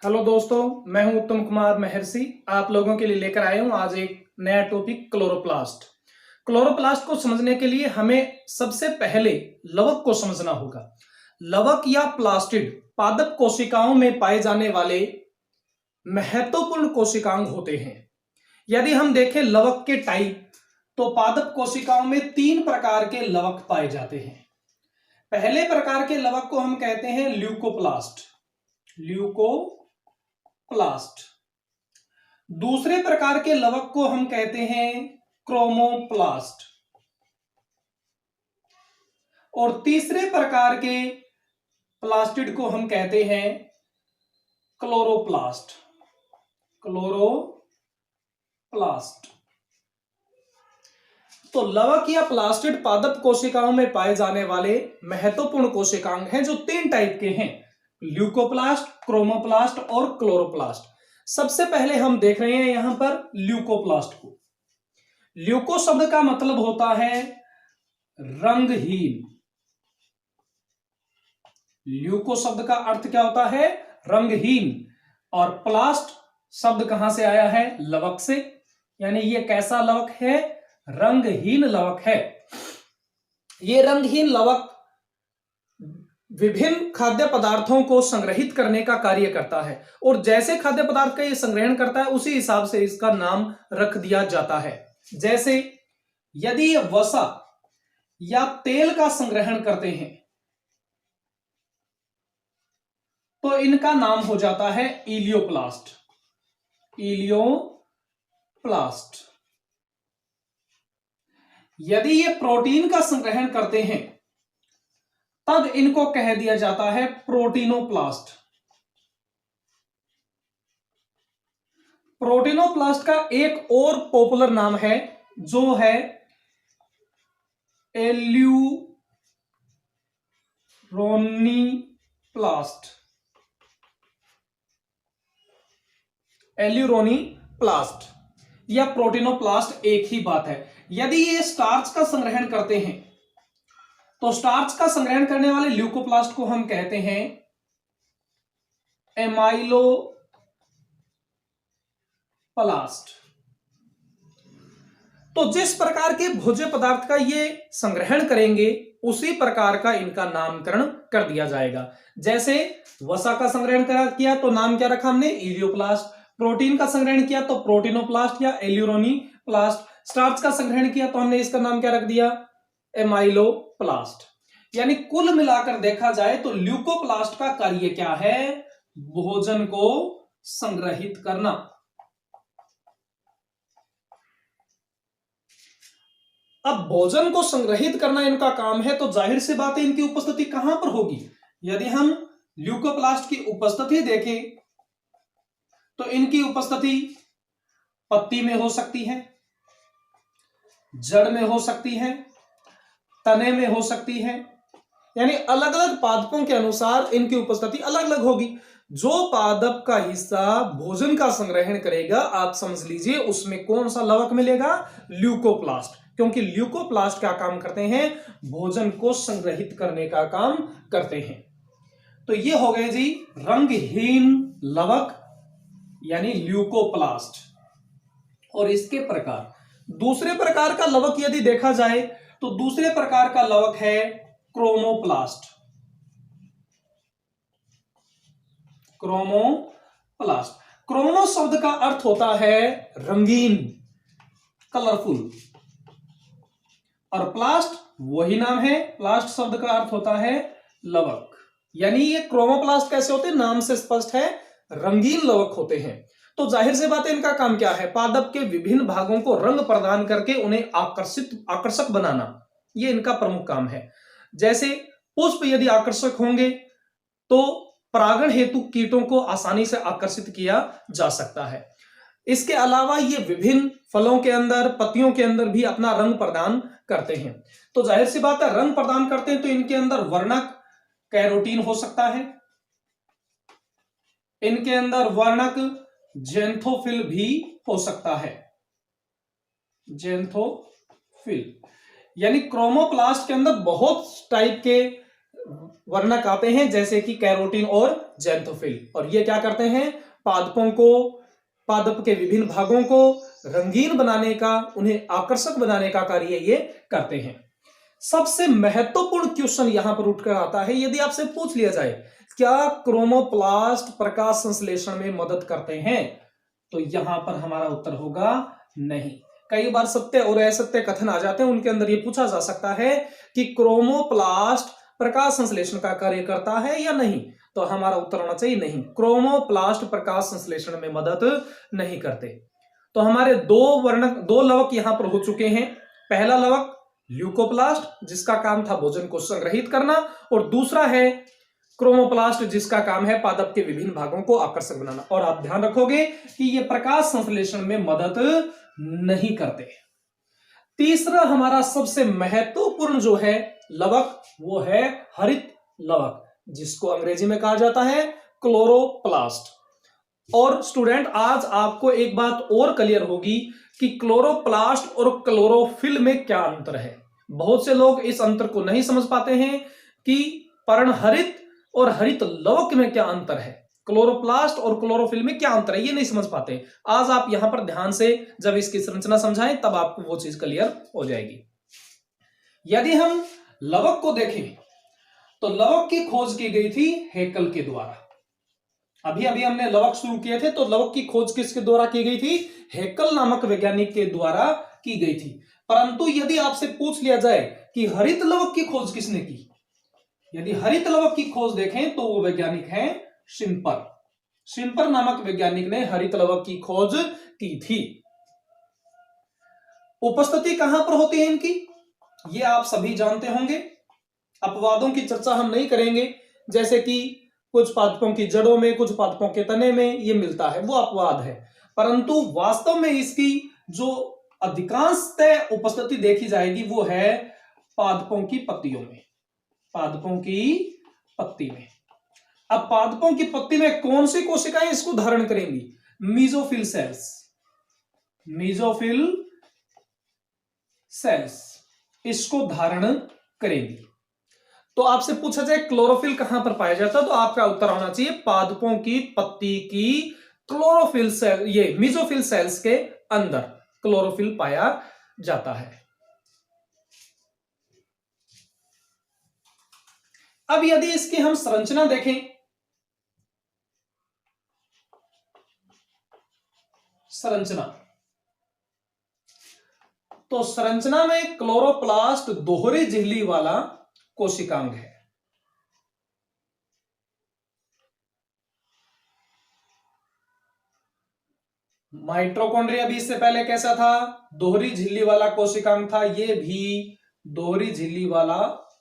Hello दोस्तों, मैं हूं उत्तम कुमार महर्षि। आप लोगों के लिए लेकर आया हूं आज एक नया टॉपिक क्लोरोप्लास्ट। क्लोरोप्लास्ट को समझने के लिए हमें सबसे पहले लवक को समझना होगा। लवक या प्लास्टिड पादप कोशिकाओं में पाए जाने वाले महत्वपूर्ण कोशिकांग होते हैं। यदि हम देखें लवक के टाइप, तो पादप कोशिकाओं में 3 प्रकार के लवक पाए जाते हैं। पहले प्रकार के लवक को हम कहते हैं ल्यूकोप्लास्ट। दूसरे प्रकार के लवक को हम कहते हैं क्रोमोप्लास्ट और तीसरे प्रकार के प्लास्टिड को हम कहते हैं क्लोरोप्लास्ट। तो लवक या प्लास्टिड पादप कोशिकाओं में पाए जाने वाले महत्वपूर्ण कोशिकांग हैं जो 3 टाइप के हैं, ल्यूकोप्लास्ट, क्रोमोप्लास्ट और क्लोरोप्लास्ट। सबसे पहले हम देख रहे हैं यहां पर ल्यूकोप्लास्ट को। ल्यूको शब्द का मतलब होता है रंगहीन। ल्यूको शब्द का अर्थ क्या होता है? रंगहीन। और प्लास्ट शब्द कहां से आया है? लवक से। यानी ये कैसा लवक है? रंगहीन लवक है। ये रंगहीन लवक विभिन्न खाद्य पदार्थों को संग्रहित करने का कार्य करता है और जैसे खाद्य पदार्थ का ये संग्रहण करता है उसी हिसाब से इसका नाम रख दिया जाता है। जैसे यदि ये वसा या तेल का संग्रहण करते हैं तो इनका नाम हो जाता है इलियोप्लास्ट। यदि ये प्रोटीन का संग्रहण करते हैं तब इनको कह दिया जाता है प्रोटीनोप्लास्ट। प्रोटीनोप्लास्ट का एक और पॉपुलर नाम है जो है एल्यूरोनीप्लास्ट या प्रोटीनोप्लास्ट एक ही बात है। यदि ये स्टार्च का संग्रहण करते हैं तो स्टार्च का संग्रहण करने वाले ल्यूकोप्लास्ट को हम कहते हैं एमाइलोप्लास्ट। तो जिस प्रकार के भोज्य पदार्थ का ये संग्रहण करेंगे उसी प्रकार का इनका नामकरण कर दिया जाएगा। जैसे वसा का संग्रहण किया तो नाम क्या रखा हमने? इलियोप्लास्ट। प्रोटीन का संग्रहण किया तो प्रोटीनोप्लास्ट या एल्यूरोनीप्लास्ट। स्टार्च का संग्रहण किया तो हमने इसका नाम क्या रख दिया? एमाइलोप्लास्ट। यानी कुल मिलाकर देखा जाए तो ल्यूकोप्लास्ट का कार्य क्या है? भोजन को संग्रहित करना। अब भोजन को संग्रहित करना इनका काम है तो जाहिर सी बात है इनकी उपस्थिति कहां पर होगी? यदि हम ल्यूकोप्लास्ट की उपस्थिति देखें तो इनकी उपस्थिति पत्ती में हो सकती है, जड़ में हो सकती है, तने में हो सकती है। यानी अलग अलग पादपों के अनुसार इनकी उपस्थिति अलग अलग होगी। जो पादप का हिस्सा भोजन का संग्रहण करेगा आप समझ लीजिए उसमें कौन सा लवक मिलेगा? ल्यूकोप्लास्ट। क्योंकि ल्यूकोप्लास्ट क्या काम करते हैं? भोजन को संग्रहित करने का काम करते हैं। तो ये हो गए जी रंगहीन लवक यानी ल्यूकोप्लास्ट। और इसके प्रकार, दूसरे प्रकार का लवक यदि देखा जाए तो दूसरे प्रकार का लवक है क्रोमोप्लास्ट। क्रोमो शब्द का अर्थ होता है रंगीन, कलरफुल। और प्लास्ट वही नाम है, प्लास्ट शब्द का अर्थ होता है लवक। यानी ये क्रोमोप्लास्ट कैसे होते हैं? नाम से स्पष्ट है, रंगीन लवक होते हैं। तो जाहिर सी बात है इनका काम क्या है? पादप के विभिन्न भागों को रंग प्रदान करके उन्हें आकर्षक बनाना, ये इनका प्रमुख काम है। जैसे पुष्प यदि आकर्षक होंगे तो परागण हेतु कीटों को आसानी से आकर्षित किया जा सकता है। इसके अलावा ये विभिन्न फलों के अंदर, पत्तियों के अंदर भी अपना रंग प्रदान करते हैं। तो जाहिर सी बात है रंग प्रदान करते हैं तो इनके अंदर वर्णक कैरोटीन हो सकता है, इनके अंदर वर्णक ज़ैंथोफिल भी हो सकता है। ज़ैंथोफिल यानी क्रोमोप्लास्ट के अंदर बहुत टाइप के वर्णक आते हैं जैसे कि कैरोटीन और ज़ैंथोफिल, और ये क्या करते हैं, पादप के विभिन्न भागों को रंगीन बनाने का, उन्हें आकर्षक बनाने का कार्य ये करते हैं। सबसे महत्वपूर्ण क्वेश्चन यहां पर उठकर आता है, यदि आपसे पूछ लिया जाए क्या क्रोमोप्लास्ट प्रकाश संश्लेषण में मदद करते हैं, तो यहां पर हमारा उत्तर होगा नहीं। कई बार सत्य और असत्य कथन आ जाते हैं, उनके अंदर यह पूछा जा सकता है कि क्रोमोप्लास्ट प्रकाश संश्लेषण का कार्य करता है या नहीं, तो हमारा उत्तर होना चाहिए नहीं, क्रोमोप्लास्ट प्रकाश संश्लेषण में मदद नहीं करते। तो हमारे दो लवक यहां पर हो चुके हैं। पहला लवक ल्यूकोप्लास्ट जिसका काम था भोजन को संग्रहित करना, और दूसरा है क्रोमोप्लास्ट जिसका काम है पादप के विभिन्न भागों को आकर्षक बनाना। और आप ध्यान रखोगे कि ये प्रकाश संश्लेषण में मदद नहीं करते। तीसरा हमारा सबसे महत्वपूर्ण जो है लवक वो है हरित लवक, जिसको अंग्रेजी में कहा जाता है क्लोरोप्लास्ट। और स्टूडेंट आज आपको एक बात और क्लियर होगी कि क्लोरोप्लास्ट और क्लोरोफिल में क्या अंतर है। बहुत से लोग इस अंतर को नहीं समझ पाते हैं कि पर्णहरित और हरित लवक में क्या अंतर है, क्लोरोप्लास्ट और क्लोरोफिल में क्या अंतर है, ये नहीं समझ पाते। आज आप यहां पर ध्यान से जब इसकी संरचना समझाएं तब आपको वो चीज क्लियर हो जाएगी। यदि हम लवक को देखें तो लवक की खोज की गई थी हेकल के द्वारा। अभी अभी हमने लवक शुरू किए थे, तो लवक की खोज किसके द्वारा की गई थी, हेकल नामक वैज्ञानिक के द्वारा की गई थी। परंतु यदि आपसे पूछ लिया जाए कि हरित लवक की खोज किसने की, यदि हरित लवक की खोज देखें तो वो वैज्ञानिक हैं शिम्पर नामक वैज्ञानिक ने हरित लवक की खोज की थी। उपस्थिति कहां पर होती है इनकी, ये आप सभी जानते होंगे। अपवादों की चर्चा हम नहीं करेंगे, जैसे कि कुछ पादपों की जड़ों में, कुछ पादपों के तने में ये मिलता है, वो अपवाद है। परंतु वास्तव में इसकी जो अधिकांशतः उपस्थिति देखी जाएगी वो है पादपों की पत्तियों में, पादपों की पत्ती में। अब पादपों की पत्ती में कौन सी कोशिकाएं इसको धारण करेंगी, मीजोफिल सेल्स, मीजोफिल सेल्स इसको धारण करेंगी। तो आपसे पूछा जाए क्लोरोफिल कहां पर पाया जाता है, तो आपका उत्तर होना चाहिए पादपों की पत्ती की क्लोरोफिल सेल, ये मीजोफिल सेल्स के अंदर क्लोरोफिल पाया जाता है। अब यदि इसकी हम संरचना देखें, संरचना, तो संरचना में क्लोरोप्लास्ट दोहरी झिल्ली वाला कोशिकांग है। माइटोकॉन्ड्रिया भी इससे पहले कैसा था, दोहरी झिल्ली वाला कोशिकांग था, ये भी दोहरी झिल्ली वाला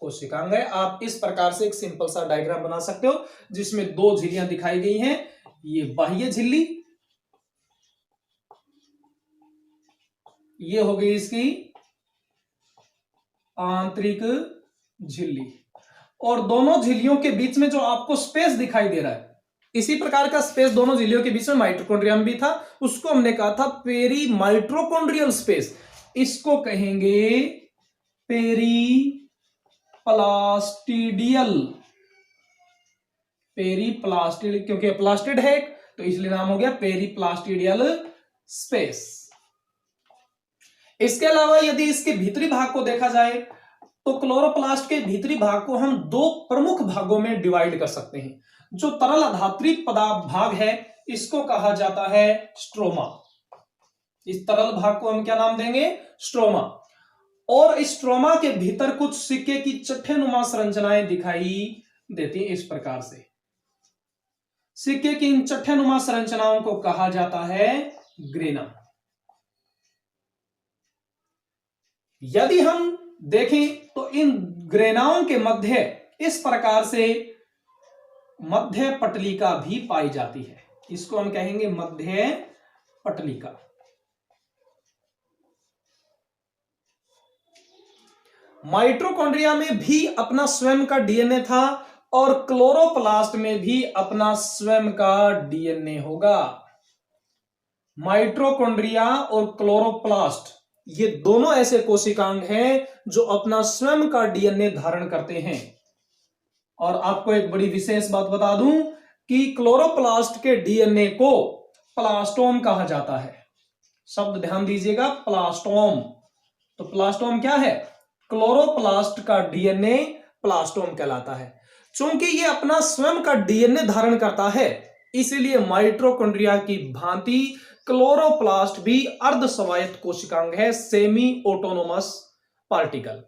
कोशिकांग है। आप इस प्रकार से एक सिंपल सा डायग्राम बना सकते हो जिसमें दो झिल्लियां दिखाई गई हैं, ये बाह्य झिल्ली, ये हो गई इसकी आंतरिक झिल्ली, और दोनों झिल्लियों के बीच में जो आपको स्पेस दिखाई दे रहा है, इसी प्रकार का स्पेस दोनों झिल्लियों के बीच में माइटोकॉन्ड्रिया में भी था, उसको हमने कहा था पेरी माइटोकॉन्ड्रियल स्पेस, इसको कहेंगे पेरी प्लास्टिडियल, पेरीप्लास्टिड, क्योंकि प्लास्टिड है तो इसलिए नाम हो गया पेरीप्लास्टिडियल स्पेस। इसके अलावा यदि इसके भीतरी भाग को देखा जाए तो क्लोरोप्लास्ट के भीतरी भाग को हम दो प्रमुख भागों में डिवाइड कर सकते हैं। जो तरल अधात्री पदार्थ भाग है इसको कहा जाता है स्ट्रोमा, इस तरल भाग को हम क्या नाम देंगे, स्ट्रोमा। और इस स्ट्रोमा के भीतर कुछ सिक्के की चट्टेनुमा संरचनाएं दिखाई देती हैं इस प्रकार से। सिक्के की इन चट्टेनुमा संरचनाओं को कहा जाता है ग्रेना। यदि हम देखें तो इन ग्रेनाओं के मध्य इस प्रकार से मध्य पटलिका भी पाई जाती है, इसको हम कहेंगे मध्य पटलिका। माइटोकॉन्ड्रिया में भी अपना स्वयं का डीएनए था और क्लोरोप्लास्ट में भी अपना स्वयं का डीएनए होगा। माइटोकॉन्ड्रिया और क्लोरोप्लास्ट ये दोनों ऐसे कोशिकांग हैं जो अपना स्वयं का डीएनए धारण करते हैं। और आपको एक बड़ी विशेष बात बता दूं कि क्लोरोप्लास्ट के डीएनए को प्लास्टोम कहा जाता है। शब्द ध्यान दीजिएगा, प्लास्टोम। तो प्लास्टोम क्या है? क्लोरोप्लास्ट का डीएनए प्लास्टोम कहलाता है। चूंकि ये अपना स्वयं का डीएनए धारण करता है, इसीलिए माइटोकॉन्ड्रिया की भांति क्लोरोप्लास्ट भी अर्ध स्वायत्त कोशिकांग है, सेमी ऑटोनोमस पार्टिकल।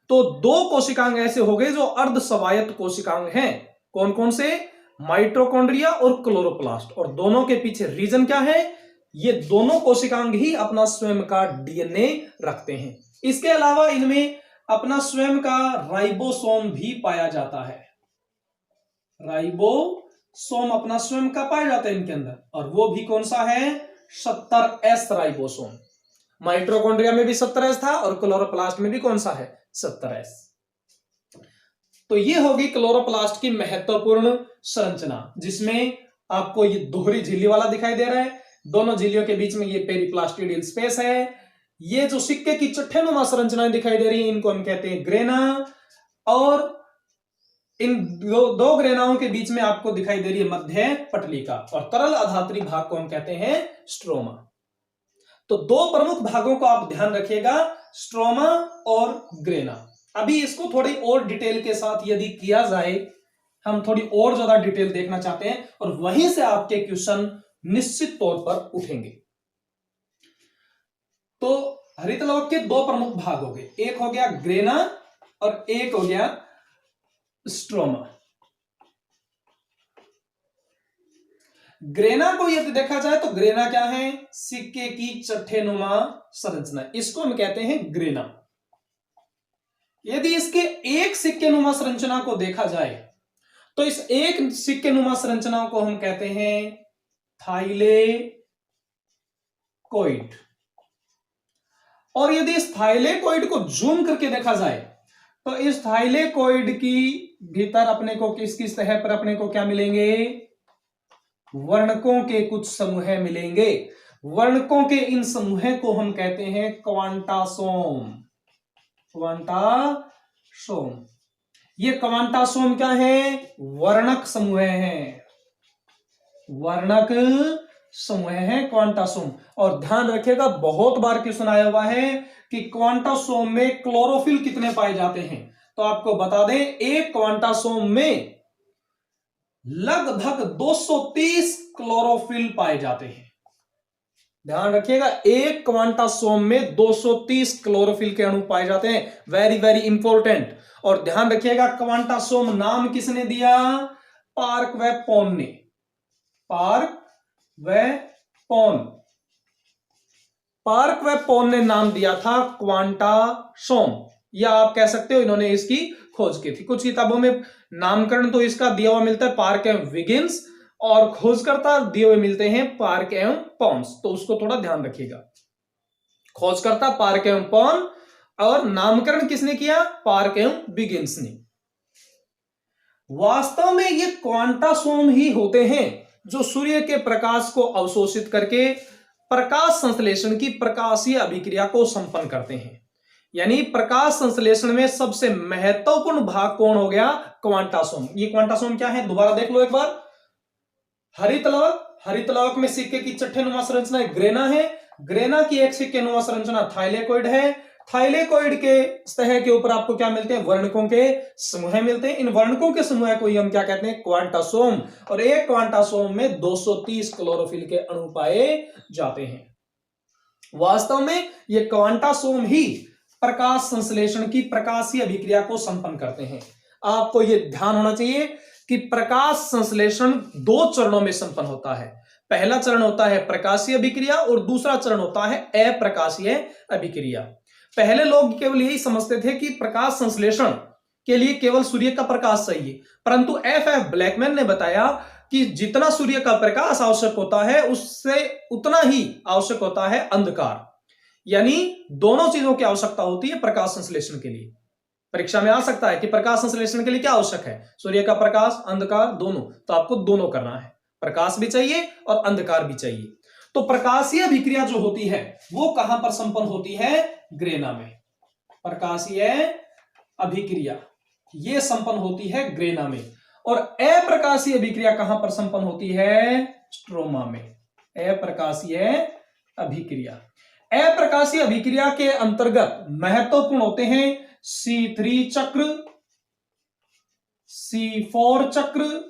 तो दो कोशिकांग ऐसे हो गए जो अर्ध स्वायत्त कोशिकांग हैं। कौन कौन से? माइटोकॉन्ड्रिया और क्लोरोप्लास्ट। और दोनों के पीछे रीजन क्या है? ये दोनों कोशिकांग ही अपना स्वयं का डीएनए रखते हैं। इसके अलावा इनमें अपना स्वयं का राइबोसोम भी पाया जाता है। राइबोसोम अपना स्वयं का पाया जाता है इनके अंदर, और वो भी कौन सा है? 70S ribosome. माइटोकॉन्ड्रिया में भी 70S था और क्लोरोप्लास्ट में भी कौन सा है? 70S। तो ये होगी क्लोरोप्लास्ट की महत्वपूर्ण संरचना, जिसमें आपको ये दोहरी झिल्ली वाला दिखाई दे रहा है, दोनों झिल्लियों के बीच में ये पेरिप्लास्टिडियल स्पेस है। ये जो सिक्के की चट्टेनुमा संरचनाएं दिखाई दे रही है, इनको हम कहते हैं ग्रेना, और इन दो ग्रेनाओं के बीच में आपको दिखाई दे रही है मध्य पटलिका, और तरल अधात्री भाग को हम कहते हैं स्ट्रोमा। तो दो प्रमुख भागों को आप ध्यान रखिएगा, स्ट्रोमा और ग्रेना। अभी इसको थोड़ी और डिटेल के साथ यदि किया जाए, हम थोड़ी और ज्यादा डिटेल देखना चाहते हैं, और वहीं से आपके क्वेश्चन निश्चित तौर पर उठेंगे। तो हरित लवक के दो प्रमुख भाग हो गए, एक हो गया ग्रेना और एक हो गया स्ट्रोमा। ग्रेना को यदि देखा जाए तो ग्रेना क्या है? सिक्के की चट्टेनुमा संरचना, इसको हम कहते हैं ग्रेना। यदि इसके एक सिक्के नुमा संरचना को देखा जाए तो इस एक सिक्के नुमा संरचना को हम कहते हैं थाइलेकोइड। और यदि इस थाइलेकोइड को जूम करके देखा जाए तो इस थाइलेकोइड की भीतर अपने को किसकी सतह पर अपने को क्या मिलेंगे? वर्णकों के कुछ समूह मिलेंगे। वर्णकों के इन समूह को हम कहते हैं क्वांटासोम। क्वांटासोम, ये क्वांटासोम क्या है? वर्णक समूह है, वर्णक समूह है क्वांटासोम। और ध्यान रखिएगा, बहुत बार क्वेश्चन आया हुआ है कि क्वांटासोम में क्लोरोफिल कितने पाए जाते हैं। तो आपको बता दें, एक क्वांटासोम में लगभग 230 क्लोरोफिल पाए जाते हैं। ध्यान रखिएगा, एक क्वांटासोम में 230 क्लोरोफिल के अणु पाए जाते हैं। Very very important. और ध्यान रखिएगा, क्वांटासोम नाम किसने दिया? पार्क व पोन ने। पार्क व पोन, पार्क व पोन ने नाम दिया था क्वांटासोम, या आप कह सकते हो इन्होंने इसकी खोज की थी। कुछ किताबों में नामकरण तो इसका दिया हुआ मिलता है पार्क एवं विगिन्स, और खोजकर्ता दिए हुए मिलते हैं पार्क एवं पॉन्स। तो उसको थोड़ा ध्यान रखिएगा, खोजकर्ता पार्क एवं पॉन, और नामकरण किसने किया? पार्क एवं विगिन्स ने। वास्तव में ये क्वांटासोम ही होते हैं जो सूर्य के प्रकाश को अवशोषित करके प्रकाश संश्लेषण की प्रकाशीय अभिक्रिया को संपन्न करते हैं। यानी प्रकाश संश्लेषण में सबसे महत्वपूर्ण भाग कौन हो गया? क्वांटासोम। ये क्वांटासोम क्या है? दोबारा देख लो एक बार। हरित लवक, हरित लवक में सिक्के की चट्टेनुमा संरचना ग्रेना है। ग्रेना की एक सिक्के नुमा संरचना थाइलेकोइड है। थाइलेकोइड के सतह के ऊपर आपको क्या मिलते हैं? वर्णकों के समूह मिलते हैं। इन वर्णकों के समूह को हम क्या कहते हैं? क्वांटासोम। और एक क्वांटासोम में 230 क्लोरोफिल के अणु पाए जाते हैं। वास्तव में ये क्वांटासोम ही प्रकाश संश्लेषण की प्रकाशीय अभिक्रिया को संपन्न करते हैं। आपको यह ध्यान होना चाहिए कि प्रकाश संश्लेषण दो चरणों में संपन्न होता है। पहला चरण होता है प्रकाशीय अभिक्रिया और दूसरा चरण होता है अप्रकाशीय अभिक्रिया। पहले लोग केवल यही समझते थे कि प्रकाश संश्लेषण के लिए केवल सूर्य का प्रकाश चाहिए, परंतु F.F. ब्लैकमैन ने बताया कि जितना सूर्य का प्रकाश आवश्यक होता है उससे उतना ही आवश्यक होता है अंधकार। यानी दोनों चीजों की आवश्यकता होती है प्रकाश संश्लेषण के लिए। परीक्षा में आ सकता है कि प्रकाश संश्लेषण के लिए क्या आवश्यक है? सूर्य का प्रकाश, अंधकार, दोनों। तो आपको दोनों करना है, प्रकाश भी चाहिए और अंधकार भी चाहिए। तो प्रकाशीय अभिक्रिया जो होती है वो कहां पर संपन्न होती है? ग्रेना में। प्रकाशीय अभिक्रिया ये संपन्न होती है ग्रेना में। और अप्रकाशीय अभिक्रिया कहां पर संपन्न होती है? स्ट्रोमा में। अप्रकाशीय अभिक्रिया। अप्रकाशीय अभिक्रिया के अंतर्गत महत्वपूर्ण होते हैं C3 चक्र, C4 चक्र।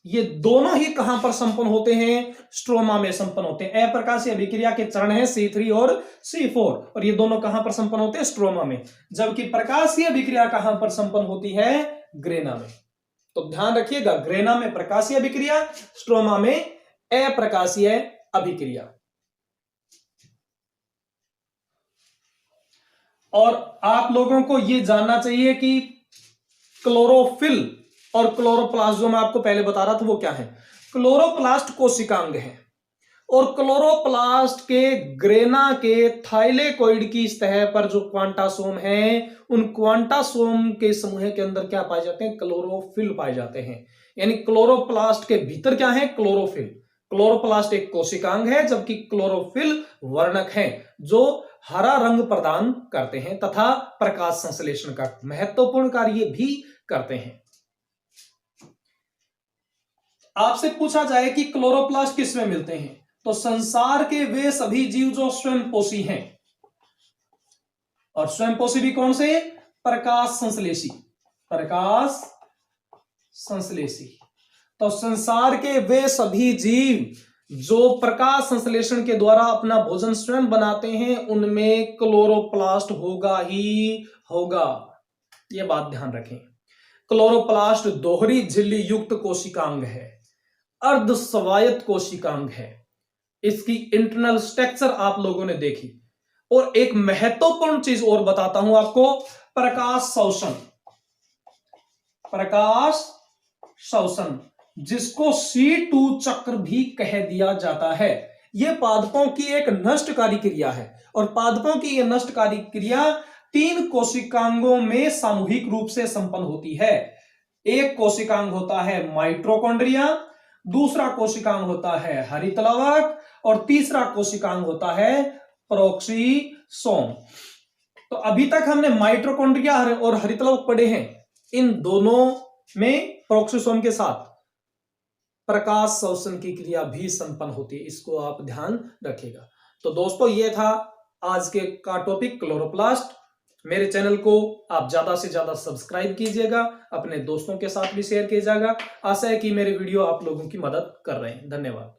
ये दोनों ही कहां पर संपन्न होते हैं? स्ट्रोमा में संपन्न होते हैं। अप्रकाशीय अभिक्रिया के चरण है C3 और C4 और ये दोनों कहां पर संपन्न होते हैं? स्ट्रोमा में। जबकि प्रकाशीय अभिक्रिया कहां पर संपन्न होती है? ग्रेना में। तो ध्यान रखिएगा, ग्रेना में प्रकाशीय अभिक्रिया, स्ट्रोमा में अप्रकाशीय अभिक्रिया। और आप लोगों को यह जानना चाहिए कि क्लोरोफिल और क्लोरोप्लास्ट, जो मैं आपको पहले बता रहा था वो क्या है? क्लोरोप्लास्ट कोशिकांग है और क्लोरोप्लास्ट के ग्रेना के थाइलेकोइड की सतह पर जो क्वांटासोम है, उन क्वांटासोम के समूह के अंदर क्या पाए जाते हैं? क्लोरोफिल पाए जाते हैं। यानी क्लोरोप्लास्ट के भीतर क्या है? क्लोरोफिल। क्लोरोप्लास्ट एक कोशिकांग है, जबकि क्लोरोफिल वर्णक है जो हरा रंग प्रदान करते हैं तथा प्रकाश संश्लेषण का महत्वपूर्ण कार्य भी करते हैं। आपसे पूछा जाए कि क्लोरोप्लास्ट किसमें मिलते हैं, तो संसार के वे सभी जीव जो स्वयंपोषी हैं, और स्वयंपोषी भी कौन से? प्रकाश संश्लेषी। प्रकाश संश्लेषी। तो संसार के वे सभी जीव जो प्रकाश संश्लेषण के द्वारा अपना भोजन स्वयं बनाते हैं, उनमें क्लोरोप्लास्ट होगा ही होगा। यह बात ध्यान रखें। क्लोरोप्लास्ट दोहरी झिल्ली युक्त कोशिकांग है, अर्ध स्वायत्त कोशिकांग है। इसकी इंटरनल स्ट्रक्चर आप लोगों ने देखी। और एक महत्वपूर्ण चीज और बताता हूं आपको, प्रकाश शोषण। प्रकाश शोषण, जिसको C2 चक्र भी कह दिया जाता है, यह पादपों की एक नष्टकारी क्रिया है। और पादपों की यह नष्टकारी क्रिया 3 कोशिकांगों में सामूहिक रूप से संपन्न होती है। एक कोशिकांग होता है माइटोकॉन्ड्रिया, दूसरा कोशिकांग होता है हरितलवक और तीसरा कोशिकांग होता है प्रोक्सीसोम। तो अभी तक हमने माइटोकॉन्ड्रिया और हरितलवक पढ़े हैं। इन दोनों में प्रोक्सीसोम के साथ प्रकाश शोषण की क्रिया भी संपन्न होती है। इसको आप ध्यान रखिएगा। तो दोस्तों, ये था आज के का टॉपिक क्लोरोप्लास्ट। मेरे चैनल को आप ज्यादा से ज्यादा सब्सक्राइब कीजिएगा, अपने दोस्तों के साथ भी शेयर कीजिएगा। आशा है कि मेरे वीडियो आप लोगों की मदद कर रहे हैं। धन्यवाद।